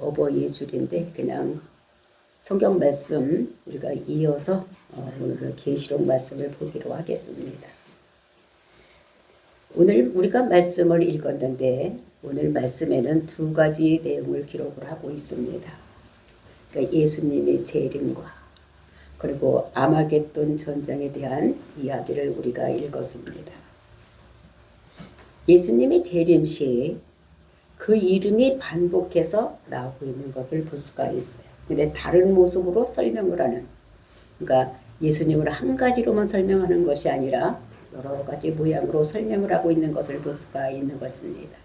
어버이 줄인데 그냥 성경 말씀 우리가 이어서 오늘 계시록 말씀을 보기로 하겠습니다. 오늘 우리가 말씀을 읽었는데 오늘 말씀에는 두 가지 내용을 기록을 하고 있습니다. 그러니까 예수님의 재림과 그리고 아마겟돈 전쟁에 대한 이야기를 우리가 읽었습니다. 예수님의 재림 시에 그 이름이 반복해서 나오고 있는 것을 볼 수가 있어요. 근데 다른 모습으로 설명을 하는, 그러니까 예수님을 한 가지로만 설명하는 것이 아니라 여러 가지 모양으로 설명을 하고 있는 것을 볼 수가 있는 것입니다.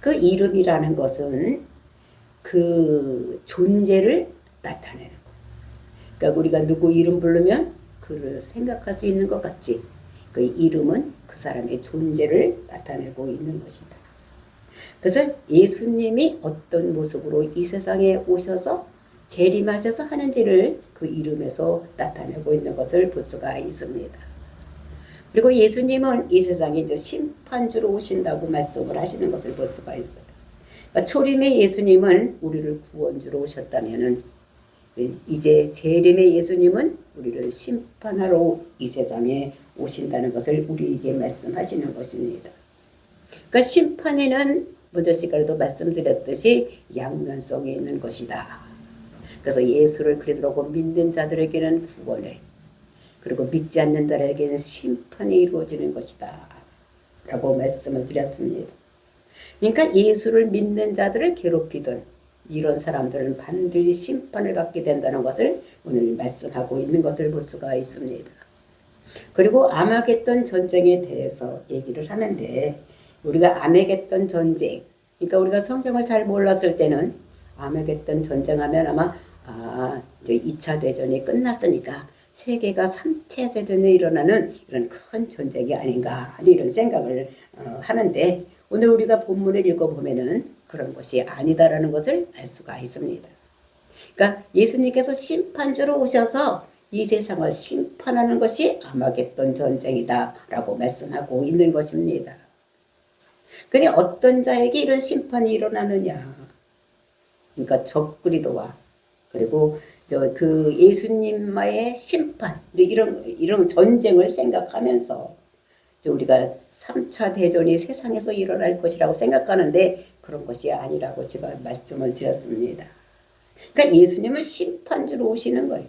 그 이름이라는 것은 그 존재를 나타내는 거예요. 그러니까 우리가 누구 이름 부르면 그를 생각할 수 있는 것 같지. 그 이름은 그 사람의 존재를 나타내고 있는 것이다. 그래서 예수님이 어떤 모습으로 이 세상에 오셔서 재림하셔서 하는지를 그 이름에서 나타내고 있는 것을 볼 수가 있습니다. 그리고 예수님은 이 세상에 이제 심판주로 오신다고 말씀을 하시는 것을 볼 수가 있어요. 그러니까 초림의 예수님은 우리를 구원주로 오셨다면은 이제 재림의 예수님은 우리를 심판하러 이 세상에 오신다는 것을 우리에게 말씀하시는 것입니다. 그러니까 심판에는 먼저 시간에도 말씀드렸듯이 양면성이 있는 것이다. 그래서 예수를 그리스도로 믿는 자들에게는 구원을, 그리고 믿지 않는 자들에게는 심판이 이루어지는 것이다 라고 말씀을 드렸습니다. 그러니까 예수를 믿는 자들을 괴롭히던 이런 사람들은 반드시 심판을 받게 된다는 것을 오늘 말씀하고 있는 것을 볼 수가 있습니다. 그리고 아마겟돈 전쟁에 대해서 얘기를 하는데, 우리가 아마겟돈 전쟁, 그러니까 우리가 성경을 잘 몰랐을 때는 아마겟돈 전쟁하면 아마 이제 2차 대전이 끝났으니까 세계가 3차 대전에 일어나는 이런 큰 전쟁이 아닌가 이런 생각을 하는데, 오늘 우리가 본문을 읽어보면은 그런 것이 아니다라는 것을 알 수가 있습니다. 그러니까 예수님께서 심판주로 오셔서 이 세상을 심판하는 것이 아마겟돈 전쟁이다라고 말씀하고 있는 것입니다. 그런데 어떤 자에게 이런 심판이 일어나느냐? 그러니까 적그리스도와 그리고 그 예수님과의 심판, 이런 전쟁을 생각하면서 우리가 3차 대전이 세상에서 일어날 것이라고 생각하는데 그런 것이 아니라고 제가 말씀을 드렸습니다. 그러니까 예수님은 심판주로 오시는 거예요.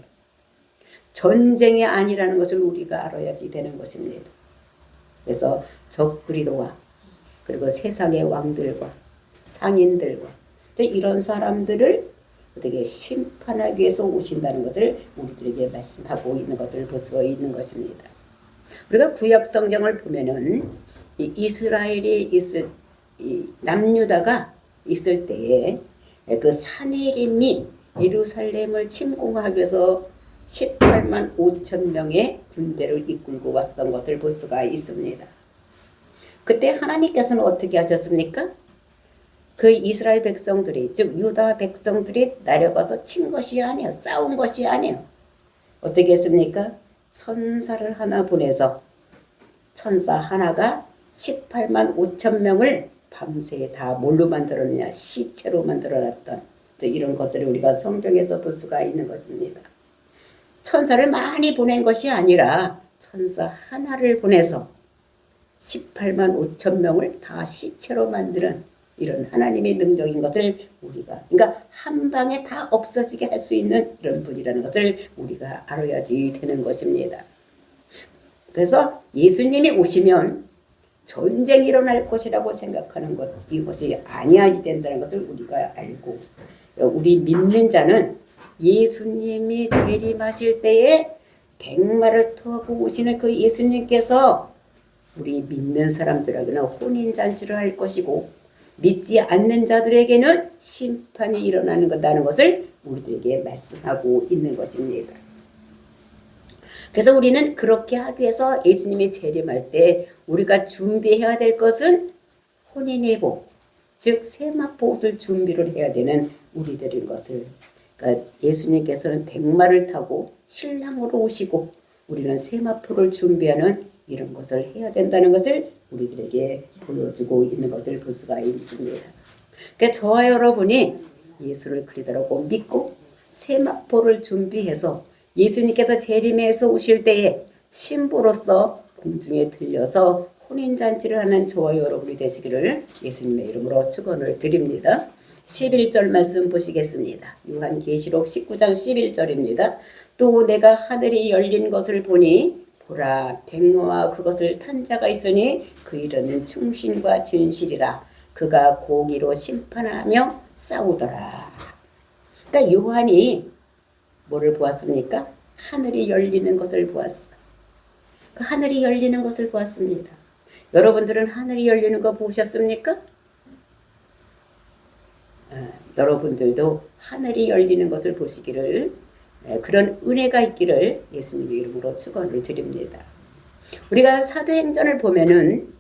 전쟁이 아니라는 것을 우리가 알아야지 되는 것입니다. 그래서 적그리스도와 그리고 세상의 왕들과 상인들과 이런 사람들을 어떻게 심판하기 위해서 오신다는 것을 우리들에게 말씀하고 있는 것을 볼 수 있는 것입니다. 우리가 구약 성경을 보면은 이스라엘이 남유다가 있을 때에 그 사내림이 예루살렘을 침공하기 위해서 18만 5천 명의 군대를 이끌고 왔던 것을 볼 수가 있습니다. 그때 하나님께서는 어떻게 하셨습니까? 그 이스라엘 백성들이, 즉 유다 백성들이 내려가서 친 것이 아니에요. 싸운 것이 아니에요. 어떻게 했습니까? 천사를 하나 보내서 천사 하나가 18만 5천 명을 밤새 다 뭘로 만들었느냐? 시체로 만들어놨던 이런 것들을 우리가 성경에서 볼 수가 있는 것입니다. 천사를 많이 보낸 것이 아니라 천사 하나를 보내서 18만 5천 명을 다 시체로 만드는 이런 하나님의 능력인 것을 우리가, 그러니까 한 방에 다 없어지게 할 수 있는 이런 분이라는 것을 우리가 알아야지 되는 것입니다. 그래서 예수님이 오시면 전쟁이 일어날 것이라고 생각하는 것, 이것이 아니어야 된다는 것을 우리가 알고, 우리 믿는 자는 예수님이 재림하실 때에 백마를 타고 오시는 그 예수님께서 우리 믿는 사람들에게는 혼인잔치를 할 것이고, 믿지 않는 자들에게는 심판이 일어나는 것이라는 것을 우리들에게 말씀하고 있는 것입니다. 그래서 우리는 그렇게 하기 위해서 예수님이 재림할 때 우리가 준비해야 될 것은 혼인의 복, 즉 세마포 옷을 준비를 해야 되는 우리들인 것을, 그러니까 예수님께서는 백마를 타고 신랑으로 오시고 우리는 세마포를 준비하는 이런 것을 해야 된다는 것을 우리들에게 보여주고 있는 것을 볼 수가 있습니다. 그러니까 저와 여러분이 예수를 그리더라고 믿고 세마포를 준비해서 예수님께서 재림해서 오실 때에 신부로서 공중에 들려서 혼인잔치를 하는 저와 여러분이 되시기를 예수님의 이름으로 축원을 드립니다. 11절 말씀 보시겠습니다. 요한계시록 19장 11절입니다. 또 내가 하늘이 열린 것을 보니 보라 백로와 그것을 탄 자가 있으니 그 이름은 충신과 진실이라 그가 공의로 심판하며 싸우더라. 그러니까 요한이 뭐를 보았습니까? 하늘이 열리는 것을 보았어. 그 하늘이 열리는 것을 보았습니다. 여러분들은 하늘이 열리는 거 보셨습니까? 여러분들도 하늘이 열리는 것을 보시기를 그런 은혜가 있기를 예수님의 이름으로 축원을 드립니다. 우리가 사도행전을 보면은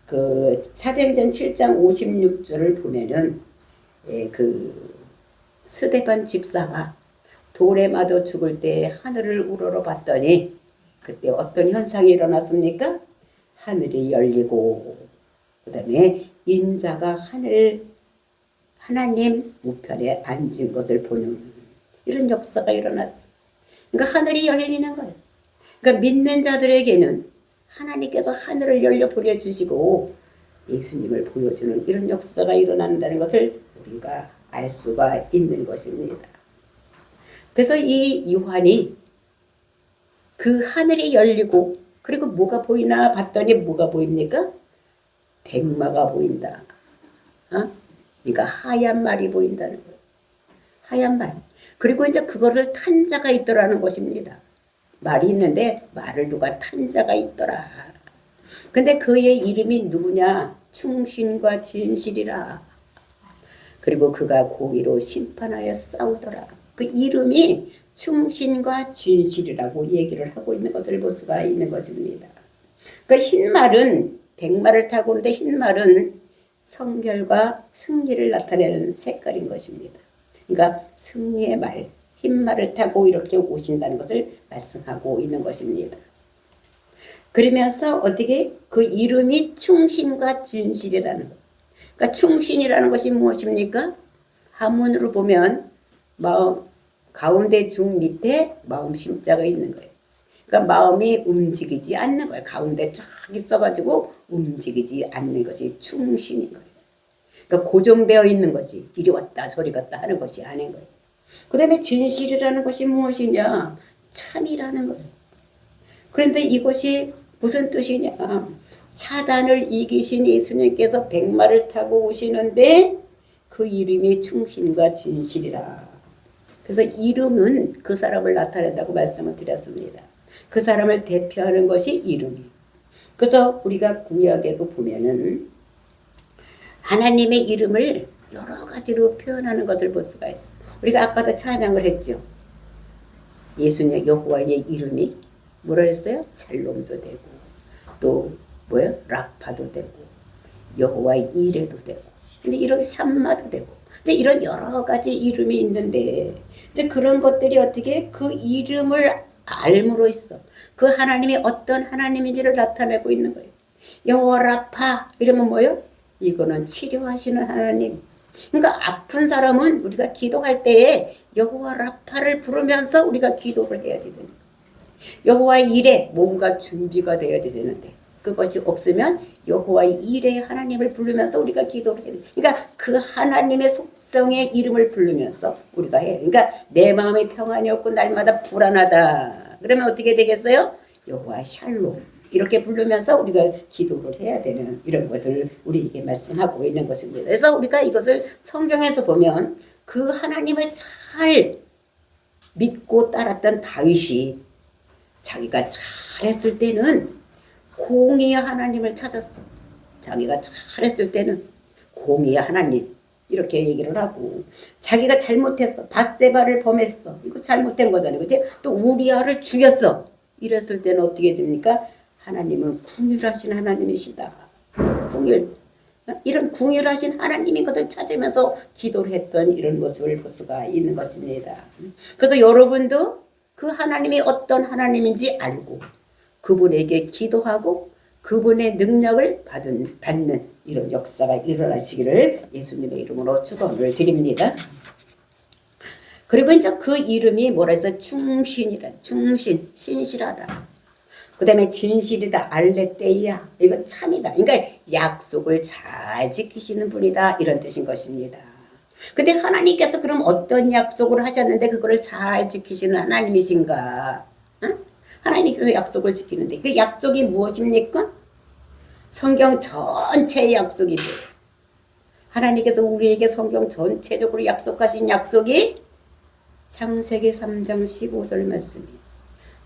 그 사도행전 7장 56절을 보면은 그 스데반 집사가 돌에 맞아 죽을 때 하늘을 우러러봤더니 그때 어떤 현상이 일어났습니까? 하늘이 열리고 그다음에 인자가 하나님 우편에 앉은 것을 보는 이런 역사가 일어났어. 그러니까 하늘이 열리는 거예요. 그러니까 믿는 자들에게는 하나님께서 하늘을 열려 보여주시고 예수님을 보여주는 이런 역사가 일어난다는 것을 우리가 알 수가 있는 것입니다. 그래서 이 요한이 그 하늘이 열리고 그리고 뭐가 보이나 봤더니 뭐가 보입니까? 백마가 보인다. 그러니까 하얀 말이 보인다는 거예요. 하얀 말. 그리고 이제 그거를 탄 자가 있더라는 것입니다. 말이 있는데 말을 누가 탄 자가 있더라. 근데 그의 이름이 누구냐? 충신과 진실이라. 그리고 그가 공의로 심판하여 싸우더라. 그 이름이 충신과 진실이라고 얘기를 하고 있는 것을 볼 수가 있는 것입니다. 그 흰말은 백마를 타고 오는데 흰말은 성결과 승리를 나타내는 색깔인 것입니다. 그러니까 승리의 말, 흰말을 타고 이렇게 오신다는 것을 말씀하고 있는 것입니다. 그러면서 어떻게 그 이름이 충신과 진실이라는 것. 그러니까 충신이라는 것이 무엇입니까? 한문으로 보면 마음 가운데 중 밑에 마음 심자가 있는 거예요. 그러니까 마음이 움직이지 않는 거예요. 가운데 쫙 있어가지고 움직이지 않는 것이 충신인 거예요. 그러니까 고정되어 있는 것이 이리 왔다 저리 갔다 하는 것이 아닌 거예요. 그 다음에 진실이라는 것이 무엇이냐? 참이라는 거예요. 그런데 이것이 무슨 뜻이냐? 사단을 이기신 예수님께서 백마를 타고 오시는데 그 이름이 충신과 진실이라. 그래서 이름은 그 사람을 나타낸다고 말씀을 드렸습니다. 그 사람을 대표하는 것이 이름이. 그래서 우리가 구약에도 보면은 하나님의 이름을 여러 가지로 표현하는 것을 볼 수가 있어요. 우리가 아까도 찬양을 했죠. 예수님 여호와의 이름이 뭐라 했어요? 샬롬도 되고 또 뭐예요? 라파도 되고 여호와의 이레도 되고 근데 이런 샴마도 되고 근데 이런 여러 가지 이름이 있는데 이제 그런 것들이 어떻게 그 이름을 알므로 있어. 그 하나님이 어떤 하나님인지를 나타내고 있는 거예요. 여호와 라파 이러면 뭐예요? 이거는 치료하시는 하나님. 그러니까 아픈 사람은 우리가 기도할 때에 여호와 라파를 부르면서 우리가 기도를 해야 되는 거예요. 여호와 이레 뭔가 준비가 되어야 되는데 그것이 없으면 여호와 이레 하나님을 부르면서 우리가 기도를 해야 돼. 그러니까 그 하나님의 속성의 이름을 부르면서 우리가 해. 그러니까 내 마음에 평안이 없고 날마다 불안하다. 그러면 어떻게 되겠어요? 여호와 샬롬 이렇게 부르면서 우리가 기도를 해야 되는 이런 것을 우리에게 말씀하고 있는 것입니다. 그래서 우리가 이것을 성경에서 보면 그 하나님을 잘 믿고 따랐던 다윗이 자기가 잘했을 때는 공의의 하나님을 찾았어. 자기가 잘했을 때는 공의의 하나님 이렇게 얘기를 하고 자기가 잘못했어. 밧세바를 범했어. 이거 잘못된 거잖아요. 그치? 또 우리아를 죽였어. 이랬을 때는 어떻게 됩니까? 하나님은 궁휼하신 하나님이시다. 궁휼. 이런 궁휼하신 하나님인 것을 찾으면서 기도를 했던 이런 모습을 볼 수가 있는 것입니다. 그래서 여러분도 그 하나님이 어떤 하나님인지 알고 그분에게 기도하고 그분의 능력을 받는 이런 역사가 일어나시기를 예수님의 이름으로 축원을 드립니다. 그리고 이제 그 이름이 뭐라 해서 충신이라, 충신, 신실하다. 그 다음에 진실이다, 알레떼이야, 이거 참이다. 그러니까 약속을 잘 지키시는 분이다, 이런 뜻인 것입니다. 근데 하나님께서 그럼 어떤 약속을 하셨는데 그거를 잘 지키시는 하나님이신가? 응? 하나님께서 약속을 지키는데 그 약속이 무엇입니까? 성경 전체의 약속이 뭐예요? 하나님께서 우리에게 성경 전체적으로 약속하신 약속이 창세기 3장 15절 말씀이에요.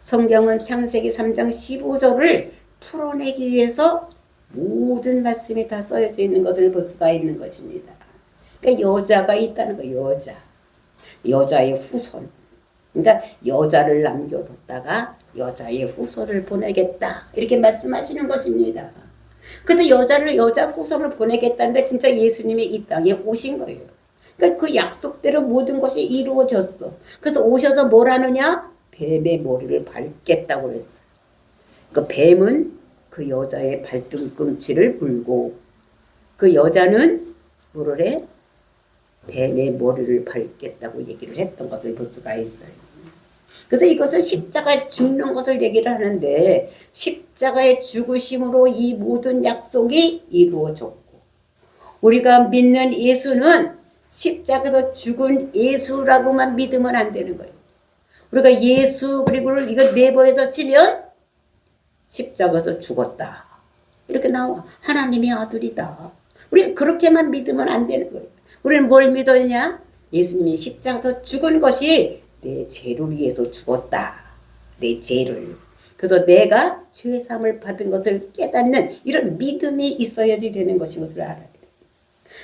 성경은 창세기 3장 15절을 풀어내기 위해서 모든 말씀이 다 써여져 있는 것을 볼 수가 있는 것입니다. 그러니까 여자가 있다는 거예요. 여자의 후손. 그러니까 여자를 남겨뒀다가 여자의 후손을 보내겠다, 이렇게 말씀하시는 것입니다. 근데 여자 후손을 보내겠다는데 진짜 예수님이 이 땅에 오신 거예요. 그러니까 그 약속대로 모든 것이 이루어졌어. 그래서 오셔서 뭘 하느냐? 뱀의 머리를 밟겠다고 했어. 그 뱀은 그 여자의 발등꿈치를 물고 그 여자는 뭐를 해? 뱀의 머리를 밟겠다고 얘기를 했던 것을 볼 수가 있어요. 그래서 이것을 십자가에 죽는 것을 얘기를 하는데 십자가의 죽으심으로 이 모든 약속이 이루어졌고 우리가 믿는 예수는 십자가에서 죽은 예수라고만 믿으면 안 되는 거예요. 우리가 예수 그리고 이거 네버에서 치면 십자가에서 죽었다, 이렇게 나와. 하나님의 아들이다. 우리가 그렇게만 믿으면 안 되는 거예요. 우리는 뭘 믿었냐? 예수님이 십자가에서 죽은 것이 내 죄를 위해서 죽었다. 내 죄를. 그래서 내가 죄사함을 받은 것을 깨닫는 이런 믿음이 있어야지 되는 것인 것을 알아야 돼요.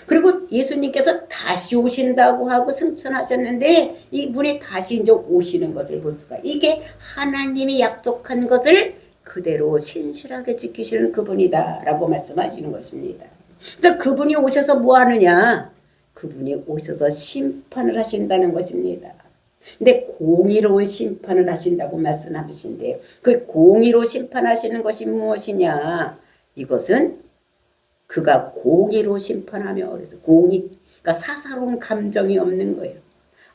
그리고 예수님께서 다시 오신다고 하고 승천하셨는데 이분이 다시 이제 오시는 것을 볼 수가, 이게 하나님이 약속한 것을 그대로 신실하게 지키시는 그분이다라고 말씀하시는 것입니다. 그래서 그분이 오셔서 뭐 하느냐? 그분이 오셔서 심판을 하신다는 것입니다. 근데 공의로운 심판을 하신다고 말씀하신데 그 공의로 심판하시는 것이 무엇이냐? 이것은 그가 공의로 심판하며, 그래서 공의, 그러니까 사사로운 감정이 없는 거예요.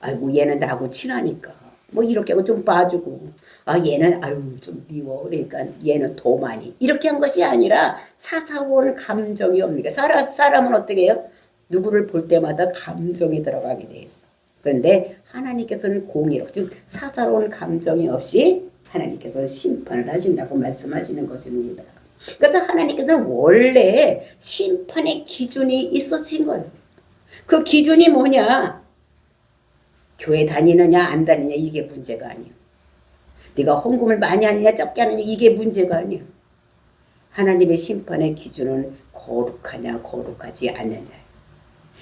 아이고 얘는 나하고 친하니까 뭐 이렇게 하고 좀 봐주고, 아 얘는 아유 좀 미워 그러니까 얘는 더 많이, 이렇게 한 것이 아니라 사사로운 감정이 없는 게, 사람은 어떻게 해요? 누구를 볼 때마다 감정이 들어가게 돼 있어. 그런데 하나님께서는 공의로, 즉 사사로운 감정이 없이 하나님께서 심판을 하신다고 말씀하시는 것입니다. 그래서 하나님께서는 원래 심판의 기준이 있으신 거예요. 그 기준이 뭐냐? 교회 다니느냐 안 다니냐 이게 문제가 아니에요. 네가 헌금을 많이 하느냐 적게 하느냐 이게 문제가 아니에요. 하나님의 심판의 기준은 거룩하냐 거룩하지 않느냐.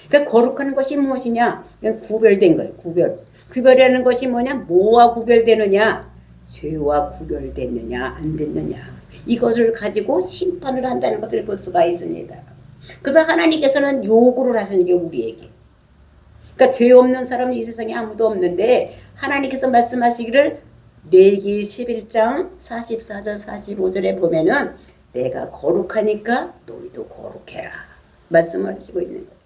그러니까 거룩한 것이 무엇이냐? 구별된 거예요. 구별하는 것이 뭐냐? 뭐와 구별되느냐? 죄와 구별되느냐 안 됐느냐. 이것을 가지고 심판을 한다는 것을 볼 수가 있습니다. 그래서 하나님께서는 요구를 하시는 게 우리에게. 그러니까 죄 없는 사람은 이 세상에 아무도 없는데 하나님께서 말씀하시기를 레위기 11장 44절 45절에 보면은 내가 거룩하니까 너희도 거룩해라 말씀을 하시고 있는 거예요.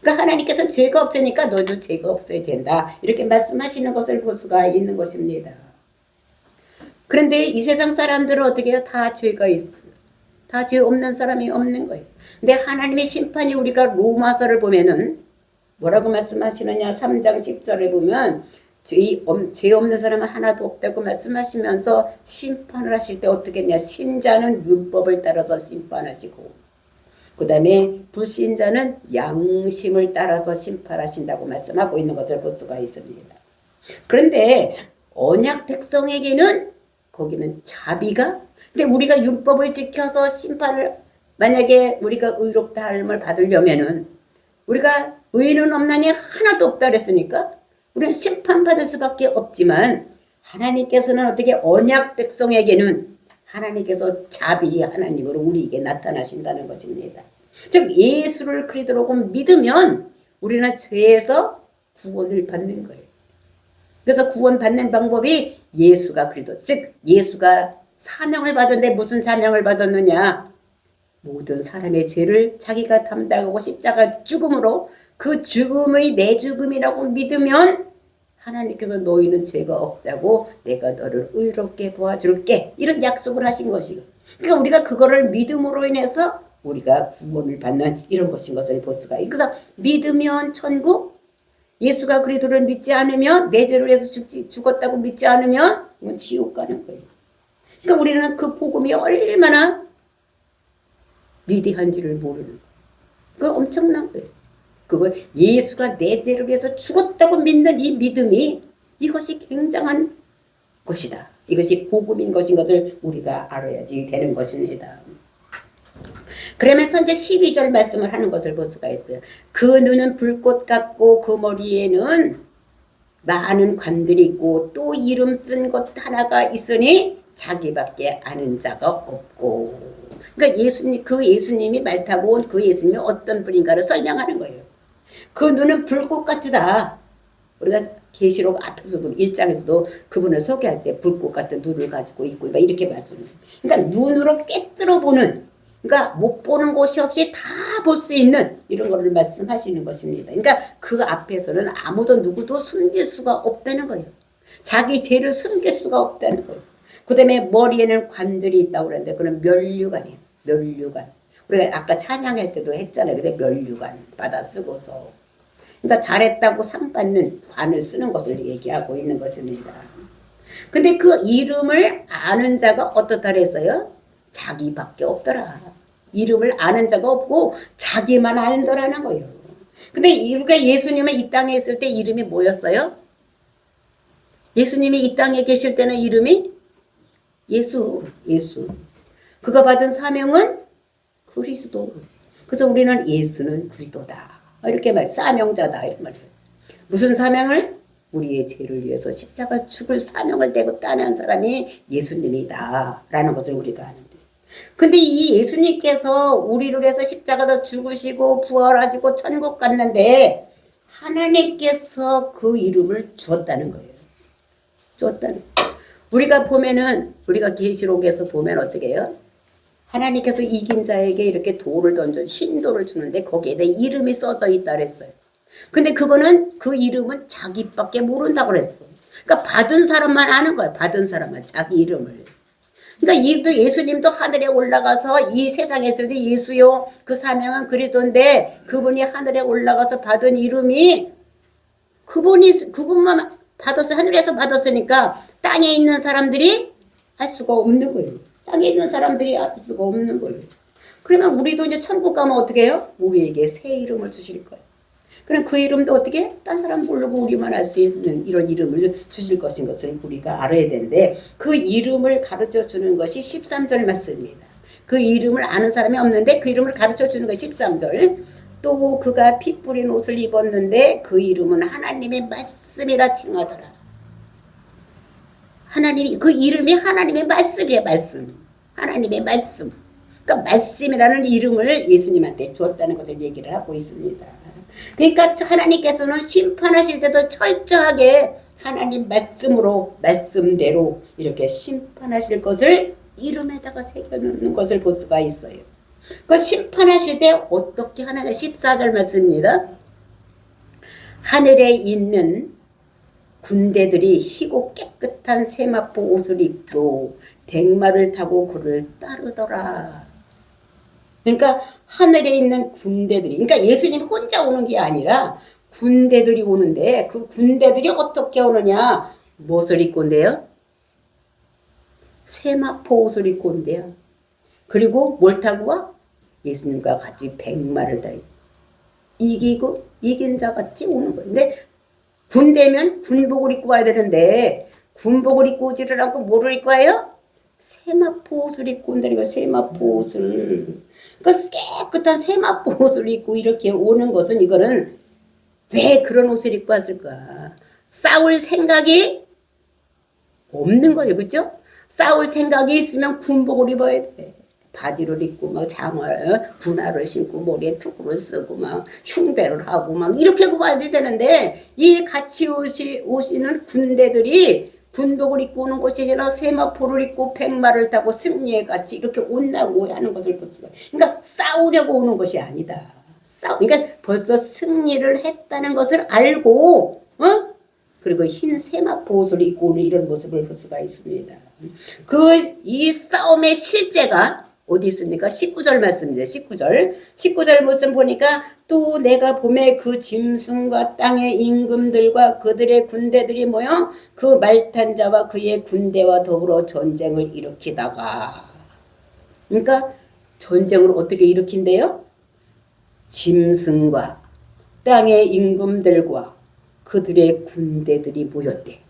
그러니까 하나님께서는 죄가 없으니까 너희도 죄가 없어야 된다, 이렇게 말씀하시는 것을 볼 수가 있는 것입니다. 그런데 이 세상 사람들은 어떻게 해요? 다 죄가 있어요. 다 죄 없는 사람이 없는 거예요. 근데 하나님의 심판이, 우리가 로마서를 보면은 뭐라고 말씀하시느냐? 3장 10절에 보면 죄 없는 사람은 하나도 없다고 말씀하시면서 심판을 하실 때 어떻게 했냐? 신자는 율법을 따라서 심판하시고 그 다음에 불신자는 양심을 따라서 심판하신다고 말씀하고 있는 것을 볼 수가 있습니다. 그런데 언약 백성에게는 거기는 자비가, 근데 우리가 율법을 지켜서 심판을, 만약에 우리가 의롭다 함을 받으려면은 우리가 의인은 없나니 하나도 없다 그랬으니까 우리는 심판받을 수밖에 없지만 하나님께서는 어떻게 언약 백성에게는 하나님께서 자비 하나님으로 우리에게 나타나신다는 것입니다. 즉 예수를 그리스도로 믿으면 우리는 죄에서 구원을 받는 거예요. 그래서 구원받는 방법이 예수가 그리스도, 즉 예수가 사명을 받았는데 무슨 사명을 받았느냐? 모든 사람의 죄를 자기가 담당하고 십자가 죽음으로 그 죽음의 내 죽음이라고 믿으면 하나님께서 너희는 죄가 없다고 내가 너를 의롭게 도와줄게. 이런 약속을 하신 것이고. 그러니까 우리가 그거를 믿음으로 인해서 우리가 구원을 받는 이런 것인 것을 볼 수가 있어요. 그래서 믿으면 천국, 예수가 그리스도를 믿지 않으면 내 죄를 위해서 죽었다고 믿지 않으면 이건 지옥 가는 거예요. 그러니까 우리는 그 복음이 얼마나 위대한지를 모르는 거예요. 그거 엄청난 거예요. 그걸 예수가 내 죄를 위해서 죽었다고 믿는 이 믿음이 이것이 굉장한 것이다. 이것이 복음인 것인 것을 우리가 알아야지 되는 것입니다. 그러면서 이제 12절 말씀을 하는 것을 볼 수가 있어요. 그 눈은 불꽃 같고 그 머리에는 많은 관들이 있고 또 이름 쓴 것 하나가 있으니 자기밖에 아는 자가 없고. 그러니까 예수님이 말 타고 온 그 예수님이 어떤 분인가를 설명하는 거예요. 그 눈은 불꽃 같으다. 우리가 계시록 앞에서도 1장에서도 그분을 소개할 때 불꽃 같은 눈을 가지고 있고 이렇게 말씀해요. 그러니까 눈으로 꿰뚫어 보는, 그러니까 못 보는 곳이 없이 다 볼 수 있는 이런 거를 말씀하시는 것입니다. 그러니까 그 앞에서는 아무도 누구도 숨길 수가 없다는 거예요. 자기 죄를 숨길 수가 없다는 거예요. 그 다음에 머리에는 관들이 있다고 그러는데 그건 면류관이에요. 면류관. 우리가 아까 찬양할 때도 했잖아요. 근데 면류관 받아 쓰고서. 그러니까 잘했다고 상 받는 관을 쓰는 것을 얘기하고 있는 것입니다. 근데 그 이름을 아는 자가 어떻다 그랬어요? 자기밖에 없더라. 이름을 아는 자가 없고 자기만 알더라는 거예요. 근데 우리가 예수님이 이 땅에 있을 때 이름이 뭐였어요? 예수님이 이 땅에 계실 때는 이름이 예수. 그가 받은 사명은 그리스도. 그래서 우리는 예수는 그리스도다. 이렇게 사명자다. 이런 말이에요. 무슨 사명을? 우리의 죄를 위해서 십자가 죽을 사명을 대고 따는 사람이 예수님이다. 라는 것을 우리가 아는데. 근데 이 예수님께서 우리를 위해서 십자가도 죽으시고 부활하시고 천국 갔는데 하나님께서 그 이름을 주었다는 거예요. 주었다는 거예요. 우리가 보면은, 우리가 계시록에서 보면 어떻게 해요? 하나님께서 이긴 자에게 이렇게 돌을 던져 신돌을 주는데 거기에 내 이름이 써져 있다 그랬어요. 근데 그거는 그 이름은 자기밖에 모른다고 그랬어. 그러니까 받은 사람만 아는 거야. 받은 사람만 자기 이름을. 그러니까 예수님도 하늘에 올라가서 이 세상에 있을 때 예수요 그 사명은 그리스도인데 그분이 하늘에 올라가서 받은 이름이 그분만 받았어. 하늘에서 받았으니까 땅에 있는 사람들이 할 수가 없는 거예요. 땅에 있는 사람들이 알 수가 없는 거예요. 그러면 우리도 이제 천국 가면 어떻게 해요? 우리에게 새 이름을 주실 거예요. 그럼 그 이름도 어떻게? 딴 사람 모르고 우리만 알 수 있는 이런 이름을 주실 것인 것을 우리가 알아야 되는데 그 이름을 가르쳐 주는 것이 13절 말씀입니다. 그 이름을 아는 사람이 없는데 그 이름을 가르쳐 주는 것이 13절. 또 그가 피 뿌린 옷을 입었는데 그 이름은 하나님의 말씀이라 칭하더라. 그 이름이 하나님의 말씀이에요. 말씀. 하나님의 말씀. 그러니까 말씀이라는 이름을 예수님한테 주었다는 것을 얘기를 하고 있습니다. 그러니까 하나님께서는 심판하실 때도 철저하게 하나님 말씀대로 이렇게 심판하실 것을 이름에다가 새겨놓는 것을 볼 수가 있어요. 그 심판하실 때 어떻게 하나가 14절 말씀입니다. 하늘에 있는 군대들이 희고 깨끗한 세마포 옷을 입고 백마를 타고 그를 따르더라. 그러니까 하늘에 있는 군대들이, 그러니까 예수님 혼자 오는 게 아니라 군대들이 오는데 그 군대들이 어떻게 오느냐? 무엇을 입고 온대요? 세마포 옷을 입고 온대요. 그리고 뭘 타고 와? 예수님과 같이 백마를 타고 이긴 자 같이 오는 거예요. 근데 군대면 군복을 입고 와야 되는데 군복을 입고 오지를 않고 뭐를 입고 와요? 세마포 옷을 입고 온다는 거예요. 세마포 옷을. 그러니까 깨끗한 세마포 옷을 입고 이렇게 오는 것은 이거는 왜 그런 옷을 입고 왔을까? 싸울 생각이 없는 거예요. 그렇죠? 싸울 생각이 있으면 군복을 입어야 돼. 바지를 입고 막 분화를 신고 머리에 투구를 쓰고 막 흉배를 하고 막 이렇게 와야 되는데 이 같이 오시는 군대들이 군복을 입고 오는 것이 아니라 세마포를 입고 백마를 타고 승리에 같이 이렇게 온다고 하는 것을 볼 수가 있어요. 그러니까 싸우려고 오는 것이 아니다. 그러니까 벌써 승리를 했다는 것을 알고, 그리고 흰 세마포 옷을 입고 오는 이런 모습을 볼 수가 있습니다. 이 싸움의 실제가 어디 있습니까? 19절 말씀입니다. 19절 말씀 보니까 또 내가 봄에 그 짐승과 땅의 임금들과 그들의 군대들이 모여 그 말탄 자와 그의 군대와 더불어 전쟁을 일으키다가, 그러니까 전쟁을 어떻게 일으킨대요? 짐승과 땅의 임금들과 그들의 군대들이 모였대.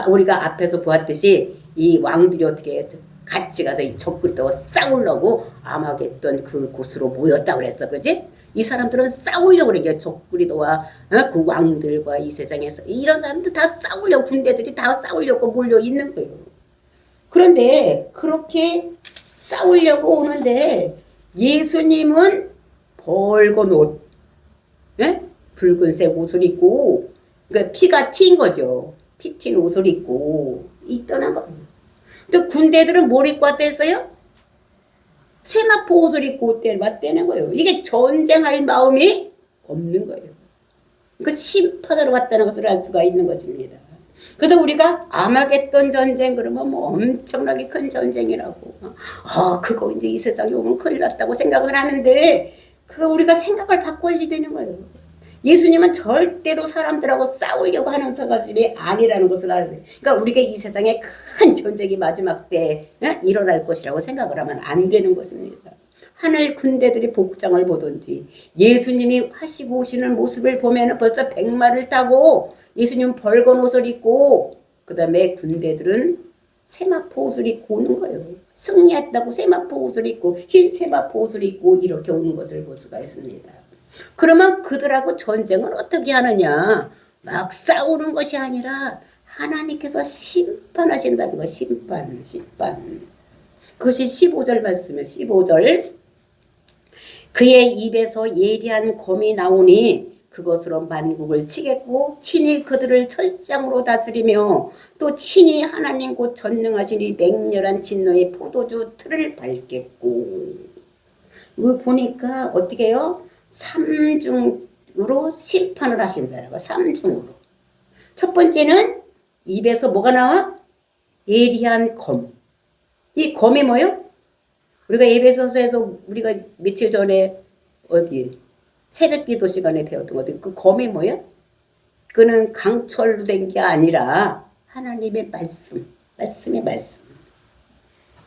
우리가 앞에서 보았듯이 이 왕들이 어떻게 같이 가서 이 적그리스도와 싸우려고 아마겟돈 그 곳으로 모였다고 그랬어. 그지? 이 사람들은 싸우려고 그래. 적그리스도와 그 왕들과 이 세상에서 이런 사람들 다 싸우려고, 군대들이 다 싸우려고 몰려 있는 거예요. 그런데 그렇게 싸우려고 오는데 예수님은 벌건 옷, 붉은색 옷을 입고, 그러니까 피가 튄 거죠. 피 튄 옷을 입고 있더란 거예요. 또 군대들은 뭘 입고 왔댔어요? 세마포 옷을 입고 왔다는 거예요. 이게 전쟁할 마음이 없는 거예요. 그러니까 심판하러 갔다는 것을 알 수가 있는 것입니다. 그래서 우리가 아마겟돈 전쟁 그러면 뭐 엄청나게 큰 전쟁이라고, 그거 이제 이 세상에 오면 큰일 났다고 생각을 하는데, 그거 우리가 생각을 바꿔야 되는 거예요. 예수님은 절대로 사람들하고 싸우려고 하는 것이 아니라는 것을 알아야 돼요. 그러니까 우리가 이 세상에 큰 전쟁이 마지막 때 일어날 것이라고 생각을 하면 안 되는 것입니다. 하늘 군대들이 복장을 보든지 예수님이 하시고 오시는 모습을 보면 벌써 백마를 타고 예수님은 벌건 옷을 입고, 그 다음에 군대들은 세마포 옷을 입고 오는 거예요. 승리했다고 세마포 옷을 입고, 흰 세마포 옷을 입고 이렇게 오는 것을 볼 수가 있습니다. 그러면 그들하고 전쟁을 어떻게 하느냐? 막 싸우는 것이 아니라 하나님께서 심판하신다는 거. 심판. 그것이 15절 말씀이에요. 15절. 그의 입에서 예리한 검이 나오니 그것으로 만국을 치겠고 친히 그들을 철장으로 다스리며 또 친히 하나님 곧 전능하시니 맹렬한 진노의 포도주 틀을 밟겠고. 이거 보니까 어떻게 해요? 3중으로 심판을 하신다는 거예요. 3중으로. 첫 번째는 입에서 뭐가 나와? 예리한 검. 이 검이 뭐예요? 우리가 에베소서에서 우리가 며칠 전에 어디 새벽기도 시간에 배웠던 것도 그 검이 뭐예요? 그는 강철로 된 게 아니라 하나님의 말씀의 말씀.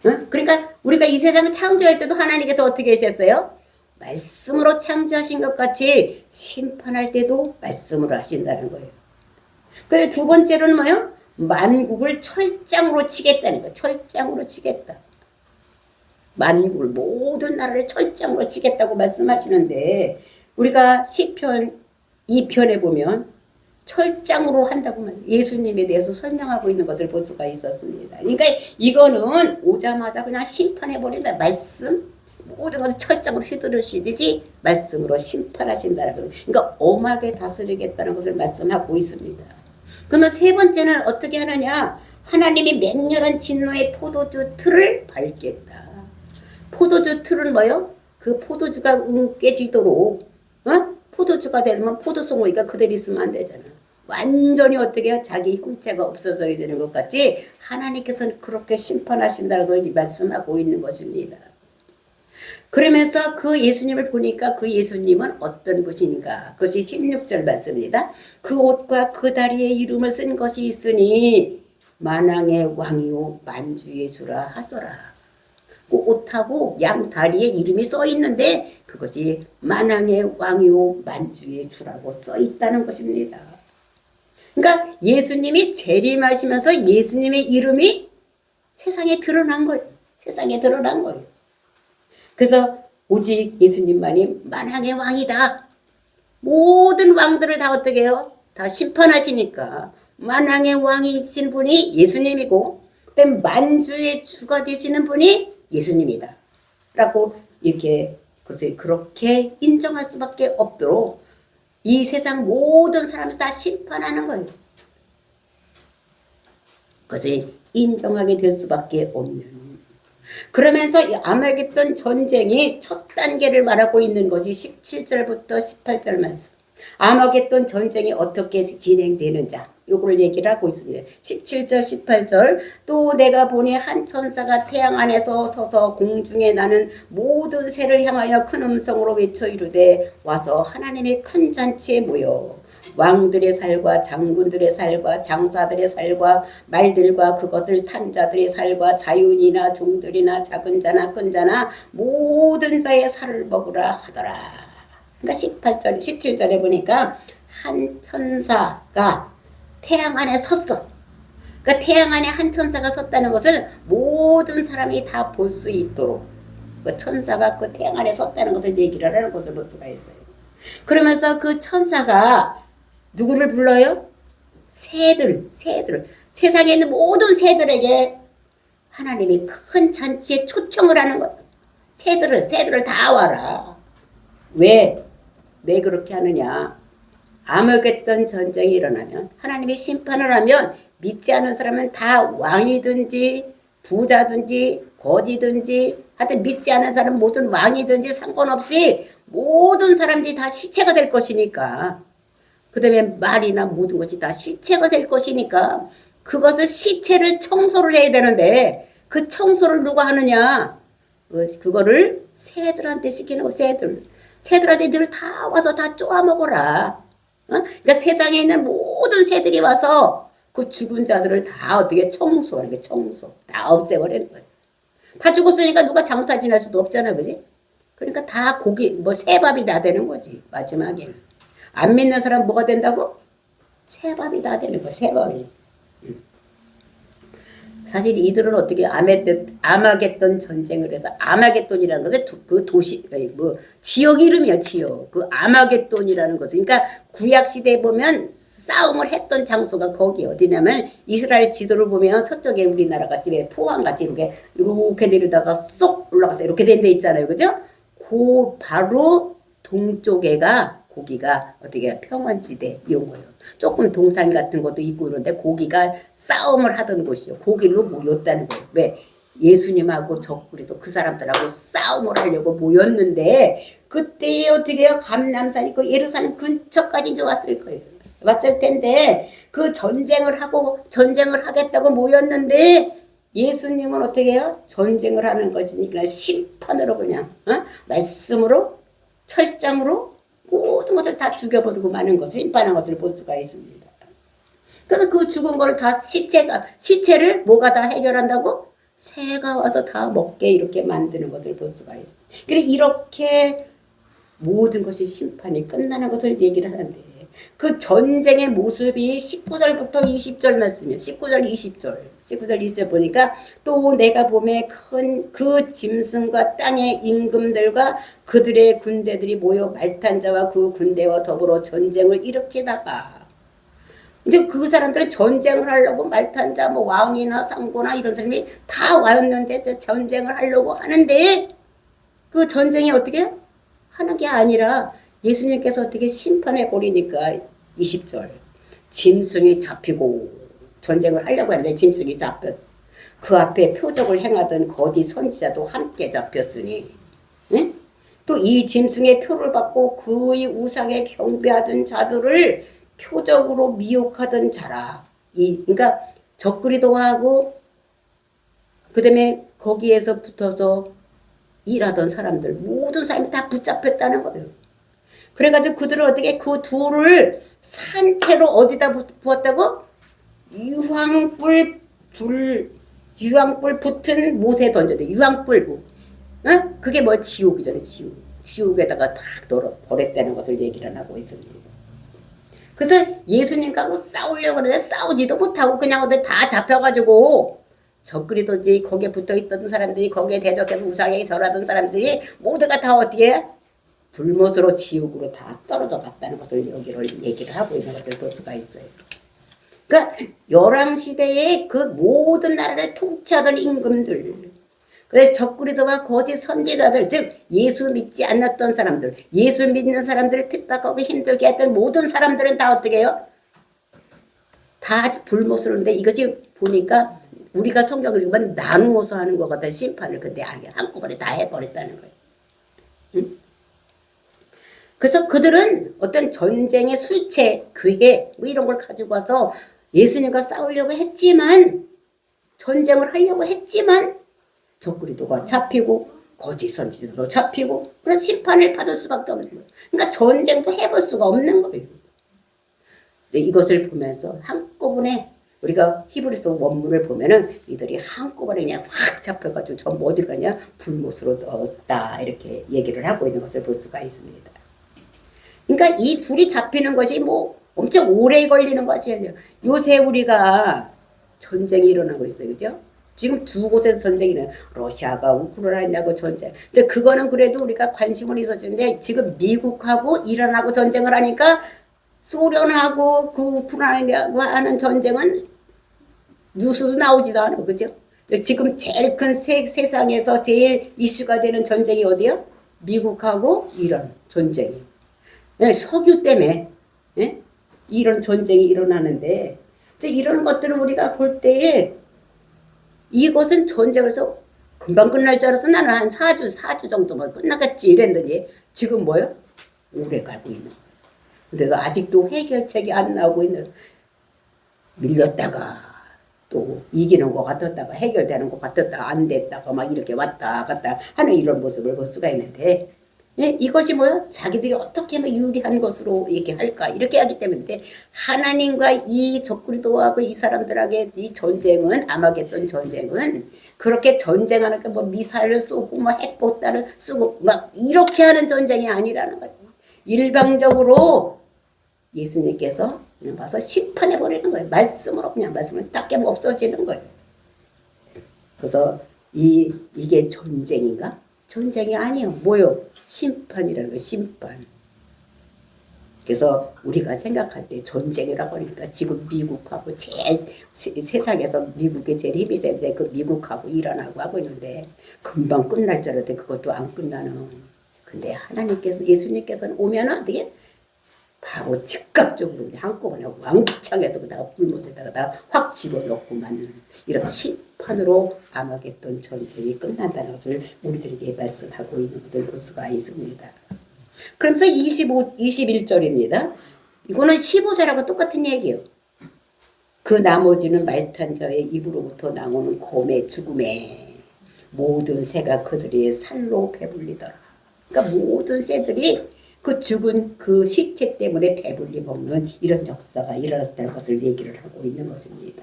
그러니까 우리가 이 세상을 창조할 때도 하나님께서 어떻게 하셨어요? 말씀으로 창조하신 것 같이 심판할 때도 말씀으로 하신다는 거예요. 그래서 두 번째로는 뭐예요? 만국을 철장으로 치겠다는 거예요. 철장으로 치겠다. 만국을, 모든 나라를 철장으로 치겠다고 말씀하시는데, 우리가 시편 2편에 보면 철장으로 한다고 예수님에 대해서 설명하고 있는 것을 볼 수가 있었습니다. 그러니까 이거는 오자마자 그냥 심판해버린다. 말씀, 모든 것을 철장으로 휘두르시듯이 말씀으로 심판하신다는 거예요. 그러니까 엄하게 다스리겠다는 것을 말씀하고 있습니다. 그러면 세 번째는 어떻게 하느냐? 하나님이 맹렬한 진노의 포도주 틀을 밟겠다. 포도주 틀은 뭐요? 그 포도주가 깨지도록, 포도주가 되면 포도송이가 그대로 있으면 안 되잖아. 완전히 어떻게 해요? 자기 형체가 없어져야 되는 것 같이 하나님께서는 그렇게 심판하신다는 걸 말씀하고 있는 것입니다. 그러면서 그 예수님을 보니까 그 예수님은 어떤 분인가? 그것이 16절 말씀입니다. 그 옷과 그 다리에 이름을 쓴 것이 있으니 만왕의 왕이요 만주의 주라 하더라. 그 옷하고 양 다리에 이름이 써 있는데 그것이 만왕의 왕이요 만주의 주라고 써 있다는 것입니다. 그러니까 예수님이 재림하시면서 예수님의 이름이 세상에 드러난 거예요. 세상에 드러난 거예요. 그래서 오직 예수님만이 만왕의 왕이다. 모든 왕들을 다 어떻게 해요? 다 심판하시니까 만왕의 왕이신 분이 예수님이고, 그다음에 만주의 주가 되시는 분이 예수님이다. 라고 이렇게 그렇게 인정할 수밖에 없도록 이 세상 모든 사람을 다 심판하는 거예요. 그것을 인정하게 될 수밖에 없는. 그러면서 이 아말겟돈 전쟁이 첫 단계를 말하고 있는 것이 17절부터 18절 말씀. 아말겟돈 전쟁이 어떻게 진행되는지 요걸 얘기를 하고 있습니다. 17절 18절 또 내가 보니 한 천사가 태양 안에서 서서 공중에 나는 모든 새를 향하여 큰 음성으로 외쳐 이르되 와서 하나님의 큰 잔치에 모여 왕들의 살과 장군들의 살과 장사들의 살과 말들과 그것들 탄 자들의 살과 자유인이나 종들이나 작은 자나 큰 자나 모든 자의 살을 먹으라 하더라. 그러니까 18절, 17절에 보니까 한 천사가 태양 안에 섰어. 그러니까 태양 안에 한 천사가 섰다는 것을 모든 사람이 다 볼 수 있도록 그 천사가 그 태양 안에 섰다는 것을 얘기를 하는 것을 볼 수가 있어요. 그러면서 그 천사가 누구를 불러요? 새들. 세상에 있는 모든 새들에게 하나님이 큰 잔치에 초청을 하는 거예요. 새들을 다 와라. 왜 그렇게 하느냐? 아말겟돈 전쟁이 일어나면 하나님이 심판을 하면 믿지 않은 사람은 다 왕이든지 부자든지 거지든지 하여튼 믿지 않은 사람 모든 왕이든지 상관없이 모든 사람들이 다 시체가 될 것이니까 그 다음에 말이나 모든 것이 다 시체가 될 것이니까 그것을 시체를 청소를 해야 되는데 그 청소를 누가 하느냐? 그거를 새들한테 시키는 거. 새들한테 늘 다 와서 다 쪼아 먹어라. 그러니까 세상에 있는 모든 새들이 와서 그 죽은 자들을 다 어떻게 청소하는 게 청소. 다 없애버리는 거예요. 다 죽었으니까 누가 장사 지낼 수도 없잖아, 그지? 그러니까 다 고기, 새밥이 다 되는 거지, 마지막에는. 안 믿는 사람 뭐가 된다고? 새밥이 다 되는 거야, 새밥이. 사실 이들은 어떻게 아마겟돈 전쟁을 해서 아마겟돈이라는 것은 그 도시 지역 이름이야, 지역. 그 아마겟돈이라는 것은 그러니까 구약 시대에 보면 싸움을 했던 장소가 거기 어디냐면 이스라엘 지도를 보면 서쪽에 우리나라 같이 포항 같이 이렇게 내려다가 쏙 올라가서 이렇게 된 데 있잖아요, 그죠? 그 바로 동쪽에가 고기가 어떻게 평원지대 이런 거예요. 조금 동산 같은 것도 있고 이런데 고기가 싸움을 하던 곳이요. 고기로 모였다는 거예요. 왜? 예수님하고 적그리도 그 사람들하고 싸움을 하려고 모였는데 그때 어떻게 해요? 감람산 있고 예루살렘 근처까지 이제 왔을 거예요. 왔을 텐데 그 전쟁을 하겠다고 모였는데 예수님은 어떻게 해요? 전쟁을 하는 것이니까 심판으로 그냥 말씀으로 철장으로 모든 것을 다 죽여버리고 마는 것을 심판한 것을 볼 수가 있습니다. 그래서 그 죽은 거를 다 시체를 뭐가 다 해결한다고? 새가 와서 다 먹게 이렇게 만드는 것을 볼 수가 있습니다. 그래서 이렇게 모든 것이 심판이 끝나는 것을 얘기를 하는데 그 전쟁의 모습이 19절부터 20절 말씀이에요. 19절 20절 보니까 또 내가 봄에 큰 그 짐승과 땅의 임금들과 그들의 군대들이 모여 말탄 자와 그 군대와 더불어 전쟁을 일으키다가 이제 그 사람들은 전쟁을 하려고 말탄 자 왕이나 상고나 이런 사람이 다 왔는데 전쟁을 하려고 하는데 그 전쟁이 어떻게 하는 게 아니라 예수님께서 어떻게 심판해 버리니까 20절 짐승이 잡히고 전쟁을 하려고 하는데 짐승이 잡혔어. 그 앞에 표적을 행하던 거짓 선지자도 함께 잡혔으니 또 이 짐승의 표를 받고 그의 우상에 경배하던 자들을 표적으로 미혹하던 자라. 그러니까 적그리도하고 그다음에 거기에서 붙어서 일하던 사람들 모든 사람이 다 붙잡혔다는 거예요. 그래가지고 그들을 어떻게 그 둘을 산채로 어디다 부었다고? 유황불 붙은 못에 던져대. 유황불. 그게 뭐 지옥이잖아요. 지옥에다가 탁 버렸다는 것을 얘기를 하고 있습니다. 그래서 예수님하고 싸우려고 하는데 싸우지도 못하고 그냥 어디 다 잡혀가지고 적그리도지 거기에 붙어있던 사람들이 거기에 대적해서 우상에 절하던 사람들이 모두가 다 어떻게 불못으로 지옥으로 다 떨어져 갔다는 것을 여기를 얘기를 하고 있는 것을 볼 수가 있어요. 그러니까 열왕시대에 그 모든 나라를 통치하던 임금들 그래서 적그리도와 거짓 선지자들 즉 예수 믿지 않았던 사람들 예수 믿는 사람들을 핍박하고 힘들게 했던 모든 사람들은 다 어떻게 해요? 다 불못으로 하는데 이것이 보니까 우리가 성경을 읽으면 나누어서 하는 것 같은 심판을 근데 한꺼번에 다 해버렸다는 거예요. 응? 그래서 그들은 어떤 전쟁의 술체, 괴 뭐 이런 걸 가지고 와서 예수님과 싸우려고 했지만 전쟁을 하려고 했지만 적그리도가 잡히고 거짓 선지자도 잡히고 그런 심판을 받을 수밖에 없는 거예요. 그러니까 전쟁도 해볼 수가 없는 거예요. 이것을 보면서 한꺼번에 우리가 히브리서 원문을 보면은 이들이 한꺼번에 그냥 확 잡혀가지고 전부 어디 가냐 불못으로 넣었다 이렇게 얘기를 하고 있는 것을 볼 수가 있습니다. 그러니까 이 둘이 잡히는 것이 뭐 엄청 오래 걸리는 것이 아니에요. 요새 우리가 전쟁이 일어나고 있어요, 그죠? 지금 두 곳에서 전쟁이 일어나요. 러시아가 우크라이나하고 전쟁. 근데 그거는 그래도 우리가 관심은 있었는데 지금 미국하고 이란하고 전쟁을 하니까 소련하고 그 우크라이나하고 하는 전쟁은 뉴스도 나오지도 않고, 그죠? 지금 제일 큰 세상에서 제일 이슈가 되는 전쟁이 어디요? 미국하고 이란 전쟁이. 네, 석유 때문에 네? 이런 전쟁이 일어나는데 이런 것들을 우리가 볼 때에 이것은 전쟁에서 금방 끝날 줄 알아서 나는 한 4주 정도만 끝나겠지 이랬더니 지금 뭐요? 오래 가고 있는 거예요. 근데 아직도 해결책이 안 나오고 있는 밀렸다가 또 이기는 것 같았다가 해결되는 것 같았다가 안 됐다가 막 이렇게 왔다 갔다 하는 이런 모습을 볼 수가 있는데 예? 이것이 뭐야? 자기들이 어떻게 하면 유리한 것으로 이렇게 할까? 이렇게 하기 때문에 하나님과 이 적그리도하고 이 사람들에게 이 전쟁은 아마겟돈 전쟁은 그렇게 전쟁하는 뭐 미사일을 쏘고 뭐 핵폭탄을 쓰고 막 이렇게 하는 전쟁이 아니라는 거예요. 일방적으로 예수님께서 그냥 봐서 심판해 버리는 거예요. 말씀으로 그냥 말씀을 딱 깨면 없어지는 거예요. 그래서 이게 전쟁인가? 전쟁이 아니에요. 뭐요? 심판이라는 거예요. 심판. 그래서 우리가 생각할 때 전쟁이라고 하니까 지금 미국하고 제일 세상에서 미국이 제일 힘이 센데 그 미국하고 이란하고 하고 있는데 금방 끝날 줄 알았는데 그것도 안 끝나는. 근데 하나님께서 예수님께서는 오면은 어떻게 바로 즉각적으로 한꺼번에 왕창에서 그다가 불못에다가 확 집어넣고만 이런 심판으로 아마겟돈 전쟁이 끝난다는 것을 우리들에게 말씀하고 있는 것을 볼 수가 있습니다. 그러면서 21절입니다. 이거는 15절하고 똑같은 얘기예요. 그 나머지는 말탄 자의 입으로부터 나오는 곰의 죽음에 모든 새가 그들의 살로 배불리더라. 그러니까 모든 새들이 그 죽은 그 시체 때문에 배불리 먹는 이런 역사가 일어났다는 것을 얘기를 하고 있는 것입니다.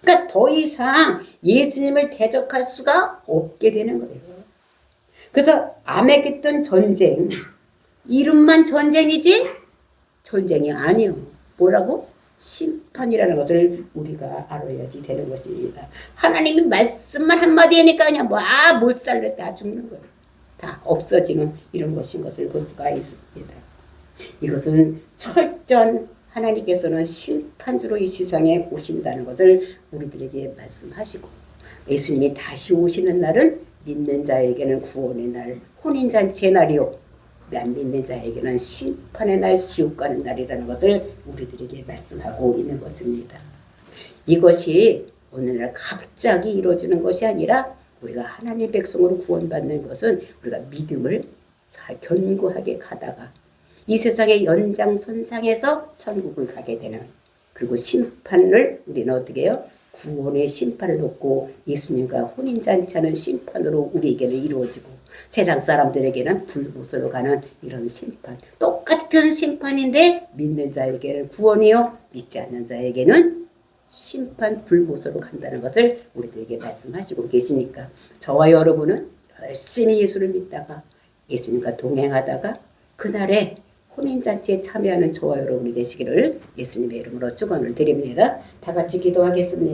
그러니까 더 이상 예수님을 대적할 수가 없게 되는 거예요. 그래서 아메겟돈 전쟁, 이름만 전쟁이지 전쟁이 아니요. 뭐라고? 심판이라는 것을 우리가 알아야지 되는 것입니다. 하나님이 말씀만 한마디 하니까 그냥 몰살로 다 죽는 거예요. 다 없어지는 이런 것인 것을 볼 수가 있습니다. 이것은 철저한 하나님께서는 심판주로 이 세상에 오신다는 것을 우리들에게 말씀하시고 예수님이 다시 오시는 날은 믿는 자에게는 구원의 날, 혼인잔치의 날이요 안 믿는 자에게는 심판의 날, 지옥 가는 날이라는 것을 우리들에게 말씀하고 있는 것입니다. 이것이 오늘날 갑자기 이루어지는 것이 아니라 우리가 하나님의 백성으로 구원받는 것은 우리가 믿음을 견고하게 가다가 이 세상의 연장선상에서 천국을 가게 되는 그리고 심판을 우리는 어떻게 해요? 구원의 심판을 놓고 예수님과 혼인잔치하는 심판으로 우리에게는 이루어지고 세상 사람들에게는 불못으로 가는 이런 심판 똑같은 심판인데 믿는 자에게는 구원이요 믿지 않는 자에게는 심판 불못으로 간다는 것을 우리들에게 말씀하시고 계시니까 저와 여러분은 열심히 예수를 믿다가 예수님과 동행하다가 그날에 혼인잔치에 참여하는 저와 여러분이 되시기를 예수님의 이름으로 축원을 드립니다. 다 같이 기도하겠습니다.